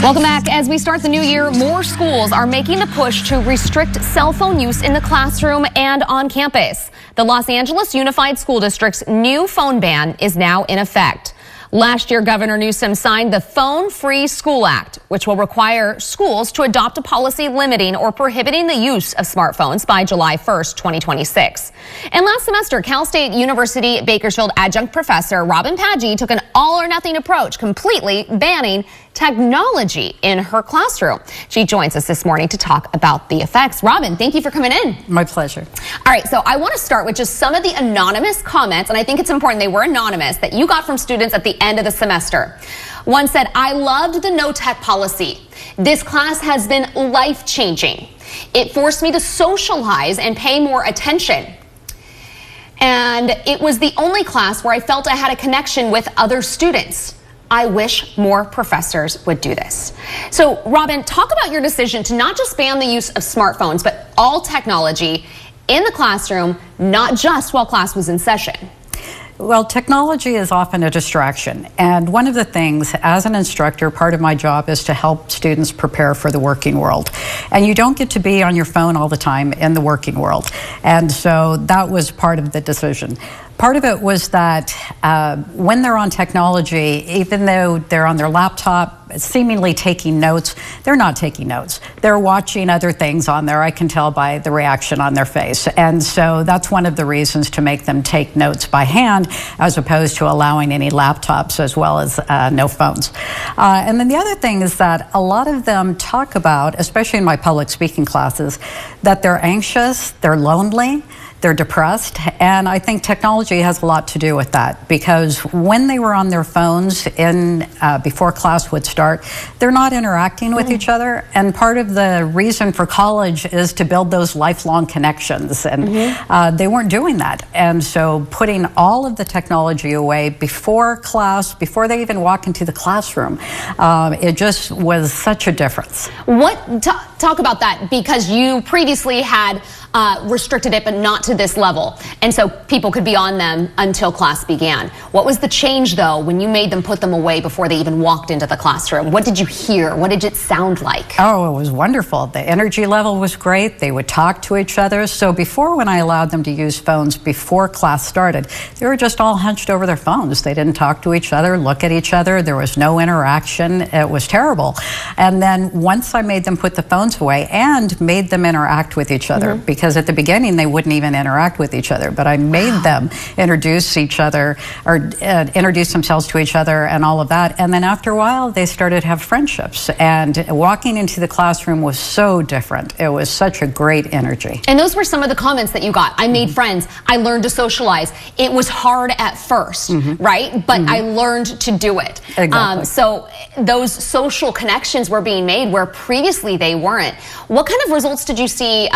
Welcome back. As we start the new year, more schools are making the push to restrict cell phone use in the classroom and on campus. The Los Angeles Unified School District's new phone ban is now in effect. Last year, Governor Newsom signed the Phone-Free School Act, which will require schools to adopt a policy limiting or prohibiting the use of smartphones by July 1st, 2026. And last semester, Cal State University Bakersfield adjunct professor Robin Paggi took an all-or-nothing approach, completely banning technology in her classroom. She joins us this morning to talk about the effects. Robin, thank you for coming in. My pleasure. All right, so I want to start with just some of the anonymous comments, and I think it's important they were anonymous, that you got from students at the end of the semester. One said, "I loved the no tech policy. This class has been life-changing. It forced me to socialize and pay more attention. And it was the only class where I felt I had a connection with other students. I wish more professors would do this." So, Robin, talk about your decision to not just ban the use of smartphones, but all technology in the classroom, not just while class was in session. Well, technology is often a distraction. And one of the things, as an instructor, part of my job is to help students prepare for the working world. And you don't get to be on your phone all the time in the working world. And so that was part of the decision. Part of it was that when they're on technology, even though they're on their laptop, seemingly taking notes, they're not taking notes. They're watching other things on there. I can tell by the reaction on their face. And so that's one of the reasons to make them take notes by hand, as opposed to allowing any laptops as well as no phones. And then the other thing is that a lot of them talk about, especially in my public speaking classes, that they're anxious, they're lonely, they're depressed, and I think technology has a lot to do with that, because when they were on their phones before class would start, they're not interacting with each other, and part of the reason for college is to build those lifelong connections, and they weren't doing that. And so putting all of the technology away before class, before they even walk into the classroom, it just was such a difference. Talk about that, because you previously had restricted it, but not to this level. And so people could be on them until class began. What was the change, though, when you made them put them away before they even walked into the classroom? What did you hear? What did it sound like? Oh, it was wonderful. The energy level was great. They would talk to each other. So before, when I allowed them to use phones before class started, they were just all hunched over their phones. They didn't talk to each other, look at each other. There was no interaction. It was terrible. And then once I made them put the phones away and made them interact with each other, because at the beginning they wouldn't even interact with each other, but I made them introduce each other, or introduce themselves to each other and all of that. And then after a while they started to have friendships, and walking into the classroom was so different. It was such a great energy. And those were some of the comments that you got. I made friends. I learned to socialize. It was hard at first, right? But I learned to do it. Exactly. So those social connections were being made where previously they weren't. What kind of results did you see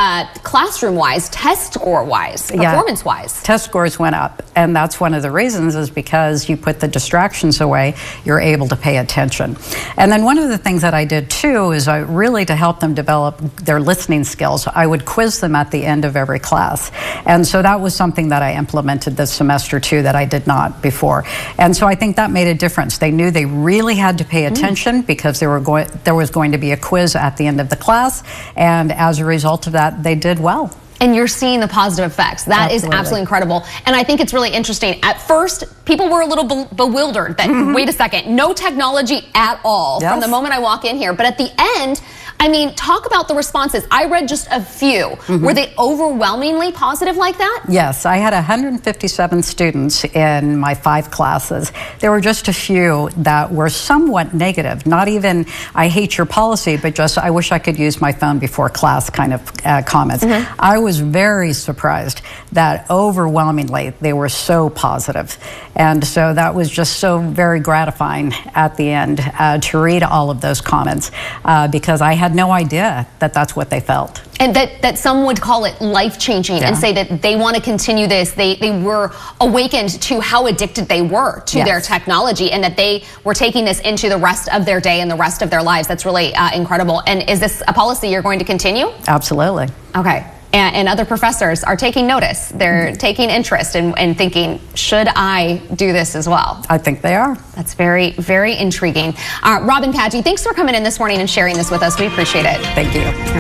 classroom-wise, test score-wise, performance-wise? Test scores went up, and that's one of the reasons, is because you put the distractions away, you're able to pay attention. And then one of the things that I did too is really to help them develop their listening skills, I would quiz them at the end of every class. And so that was something that I implemented this semester too that I did not before. And so I think that made a difference. They knew they really had to pay attention because there was going to be a quiz at the end of the class, and as a result of that, they did well. And you're seeing the positive effects. That is absolutely incredible. And I think it's really interesting. At first, people were a little bewildered that, wait a second, no technology at all from the moment I walk in here. But at the end, I mean, talk about the responses. I read just a few. Were they overwhelmingly positive like that? Yes, I had 157 students in my 5 classes. There were just a few that were somewhat negative. Not even, I hate your policy, but just, I wish I could use my phone before class kind of comments. I was very surprised that overwhelmingly they were so positive. And so that was just so very gratifying at the end to read all of those comments, because I had no idea that that's what they felt. And that some would call it life-changing and say that they want to continue this. They were awakened to how addicted they were to their technology, and that they were taking this into the rest of their day and the rest of their lives. That's really incredible. And is this a policy you're going to continue? Absolutely. Okay. and other professors are taking notice. They're taking interest and thinking, should I do this as well? I think they are. That's very, very intriguing. Robin Paggi, thanks for coming in this morning and sharing this with us. We appreciate it. Thank you.